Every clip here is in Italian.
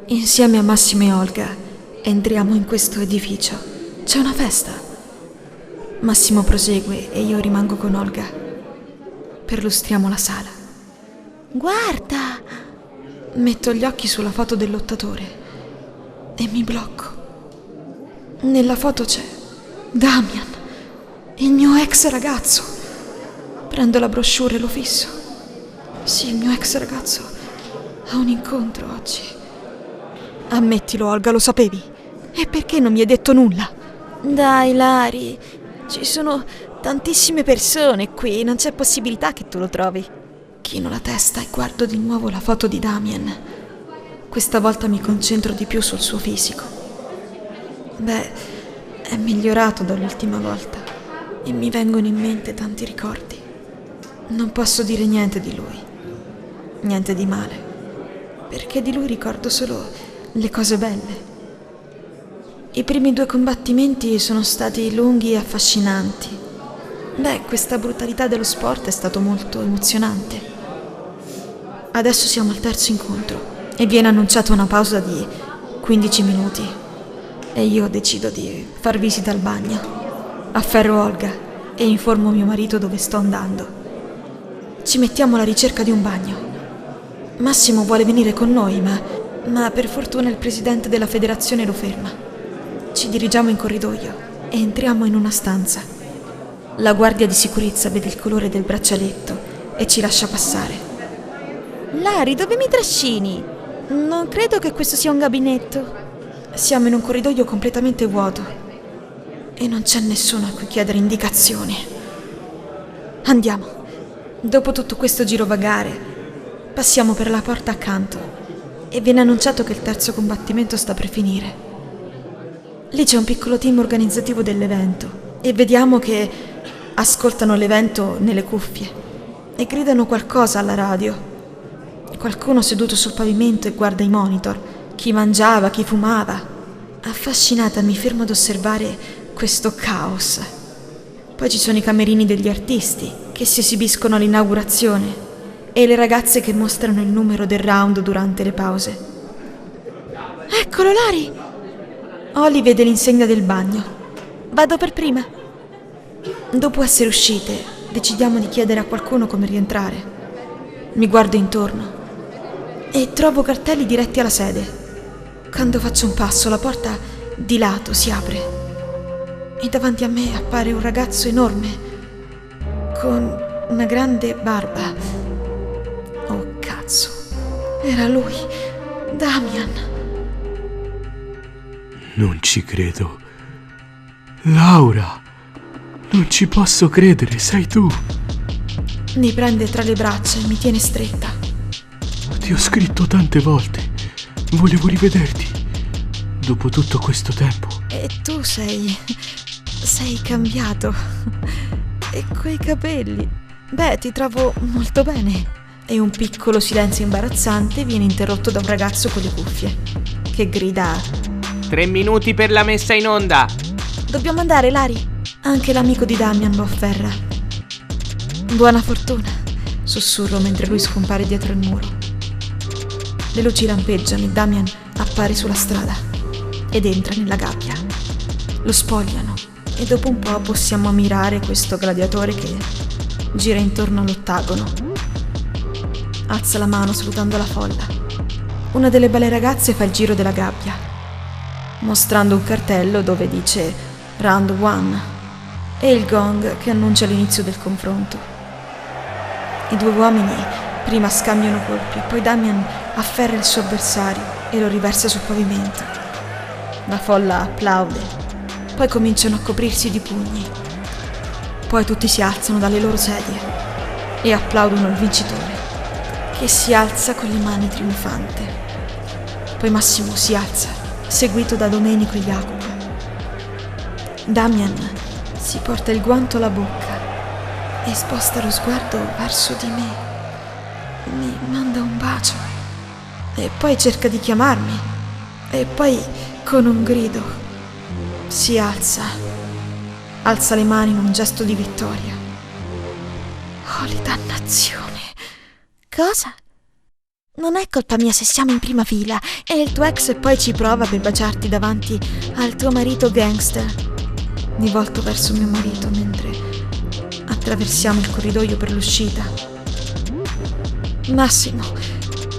Insieme a Massimo e Olga entriamo in questo edificio. C'è una festa. Massimo prosegue e io rimango con Olga. Perlustriamo la sala. Guarda! Metto gli occhi sulla foto del lottatore e mi blocco. Nella foto c'è Damian, il mio ex ragazzo. Prendo la brochure e lo fisso. Sì, il mio ex ragazzo ha un incontro oggi. Ammettilo, Olga, lo sapevi? E perché non mi hai detto nulla? Dai, Lari, ci sono tantissime persone qui, non c'è possibilità che tu lo trovi. Chino la testa e guardo di nuovo la foto di Damien. Questa volta mi concentro di più sul suo fisico. Beh, è migliorato dall'ultima volta e mi vengono in mente tanti ricordi. Non posso dire niente di lui, niente di male, perché di lui ricordo solo le cose belle. I primi 2 combattimenti sono stati lunghi e affascinanti. Beh, questa brutalità dello sport è stato molto emozionante. Adesso siamo al 3° incontro e viene annunciata una pausa di 15 minuti e io decido di far visita al bagno. Afferro Olga e informo mio marito dove sto andando. Ci mettiamo alla ricerca di un bagno. Massimo vuole venire con noi, ma per fortuna il presidente della federazione lo ferma. Ci dirigiamo in corridoio e entriamo in una stanza. La guardia di sicurezza vede il colore del braccialetto e ci lascia passare. Lari, dove mi trascini? Non credo che questo sia un gabinetto. Siamo in un corridoio completamente vuoto e non c'è nessuno a cui chiedere indicazioni. Andiamo. Dopo tutto questo girovagare, passiamo per la porta accanto e viene annunciato che il 3° combattimento sta per finire. Lì c'è un piccolo team organizzativo dell'evento e vediamo che ascoltano l'evento nelle cuffie e gridano qualcosa alla radio. Qualcuno seduto sul pavimento e guarda i monitor, chi mangiava, chi fumava. Affascinata mi fermo ad osservare questo caos. Poi ci sono i camerini degli artisti che si esibiscono all'inaugurazione e le ragazze che mostrano il numero del round durante le pause. Eccolo, Lari! Oli vede l'insegna del bagno. Vado per prima. Dopo essere uscite, decidiamo di chiedere a qualcuno come rientrare. Mi guardo intorno e trovo cartelli diretti alla sede. Quando faccio un passo, la porta di lato si apre e davanti a me appare un ragazzo enorme con una grande barba. Oh cazzo, era lui, Damian. Non ci credo. Laura, non ci posso credere, sei tu. Mi prende tra le braccia e mi tiene stretta. Ti ho scritto tante volte. Volevo rivederti. Dopo tutto questo tempo. E tu sei cambiato. E quei capelli. Beh, ti trovo molto bene. E un piccolo silenzio imbarazzante viene interrotto da un ragazzo con le cuffie che grida: 3 minuti per la messa in onda. Dobbiamo andare, Lari. Anche l'amico di Damian lo afferra. Buona fortuna, sussurro mentre lui scompare dietro il muro. Le luci lampeggiano e Damian appare sulla strada ed entra nella gabbia. Lo spogliano e dopo un po' possiamo ammirare questo gladiatore che gira intorno all'ottagono. Alza la mano salutando la folla. Una delle belle ragazze fa il giro della gabbia, mostrando un cartello dove dice Round 1 e il gong che annuncia l'inizio del confronto. I 2 uomini prima scambiano colpi, poi Damian afferra il suo avversario e lo riversa sul pavimento. La folla applaude, poi cominciano a coprirsi di pugni. Poi tutti si alzano dalle loro sedie e applaudono il vincitore, che si alza con le mani trionfante. Poi Massimo si alza, seguito da Domenico e Jacopo. Damian si porta il guanto alla bocca e sposta lo sguardo verso di me. Mi manda un bacio e poi cerca di chiamarmi e poi con un grido si alza le mani in un gesto di vittoria. Oh, le dannazione! Cosa? Non è colpa mia se siamo in prima fila e il tuo ex poi ci prova per baciarti davanti al tuo marito gangster. Mi volto verso mio marito mentre attraversiamo il corridoio per l'uscita. Massimo,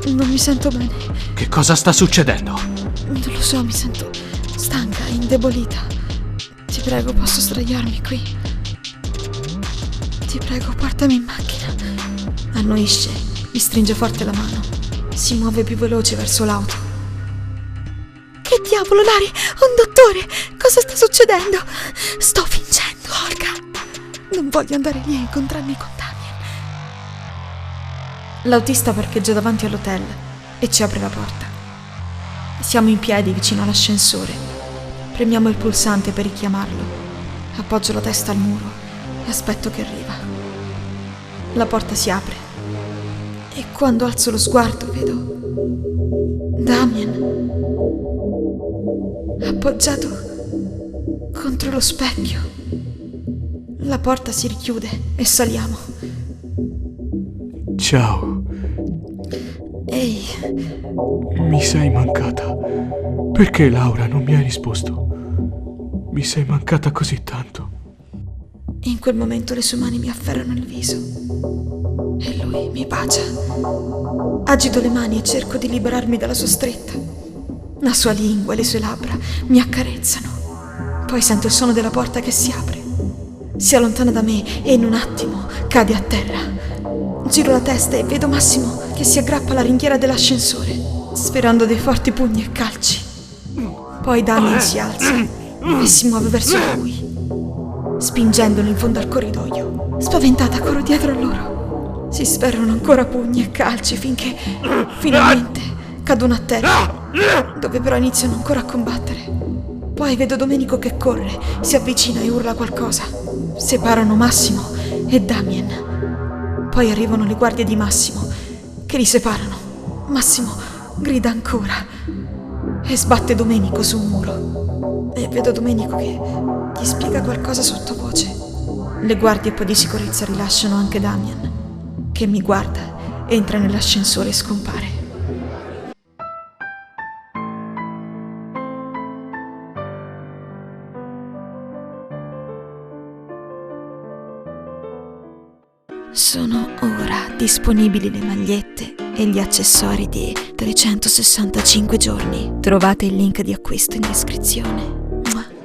non mi sento bene. Che cosa sta succedendo? Non lo so, mi sento stanca, indebolita. Ti prego, posso sdraiarmi qui? Ti prego, portami in macchina. Annuisce, mi stringe forte la mano. Si muove più veloce verso l'auto. Che diavolo, Lari? Un dottore! Cosa sta succedendo? Sto fingendo, Olga. Non voglio andare lì a incontrarmi con Damien. L'autista parcheggia davanti all'hotel e ci apre la porta. Siamo in piedi vicino all'ascensore. Premiamo il pulsante per richiamarlo. Appoggio la testa al muro e aspetto che arriva. La porta si apre. E quando alzo lo sguardo vedo Damien appoggiato contro lo specchio. La porta si richiude e saliamo. Ciao. Ehi, Mi sei mancata. Perché Laura non mi hai risposto? Mi sei mancata così tanto. in quel momento le sue mani mi afferrano il viso e lui mi bacia. Agito le mani e cerco di liberarmi dalla sua stretta. La sua lingua e le sue labbra mi accarezzano. Poi sento il suono della porta che si apre. Si allontana da me e in un attimo cade a terra. Giro la testa e vedo Massimo che si aggrappa alla ringhiera dell'ascensore, sferrando dei forti pugni e calci. Poi Damien si alza e si muove verso di lui, spingendolo in fondo al corridoio. Spaventata corro dietro a loro. Si sferrano ancora pugni e calci finché finalmente cadono a terra, dove però iniziano ancora a combattere. Poi vedo Domenico che corre, si avvicina e urla qualcosa. Separano Massimo e Damien. Poi arrivano le guardie di Massimo, che li separano. Massimo grida ancora e sbatte Domenico su un muro. E vedo Domenico che gli spiega qualcosa sottovoce. Le guardie poi di sicurezza rilasciano anche Damien, che mi guarda, entra nell'ascensore e scompare. Sono ora disponibili le magliette e gli accessori di 365 giorni. Trovate il link di acquisto in descrizione. Mua.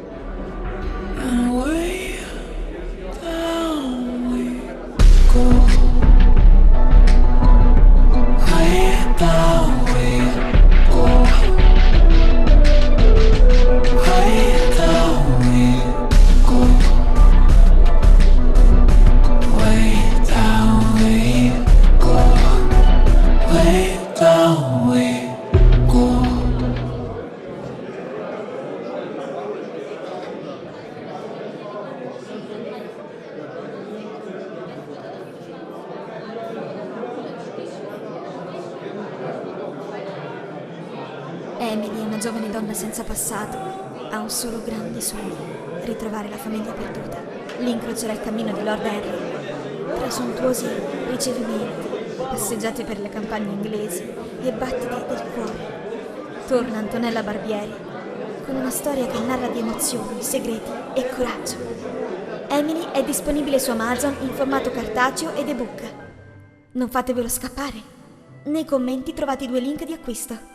Emily è una giovane donna senza passato. Ha un solo grande sogno: ritrovare la famiglia perduta. L'incrocerà il cammino di Lord Henry, tra sontuosi ricevimenti, passeggiate per le campagne inglesi e battiti del cuore. Torna Antonella Barbieri con una storia che narra di emozioni, segreti e coraggio. Emily è disponibile su Amazon in formato cartaceo ed ebook. Non fatevelo scappare. Nei commenti trovate i 2 link di acquisto.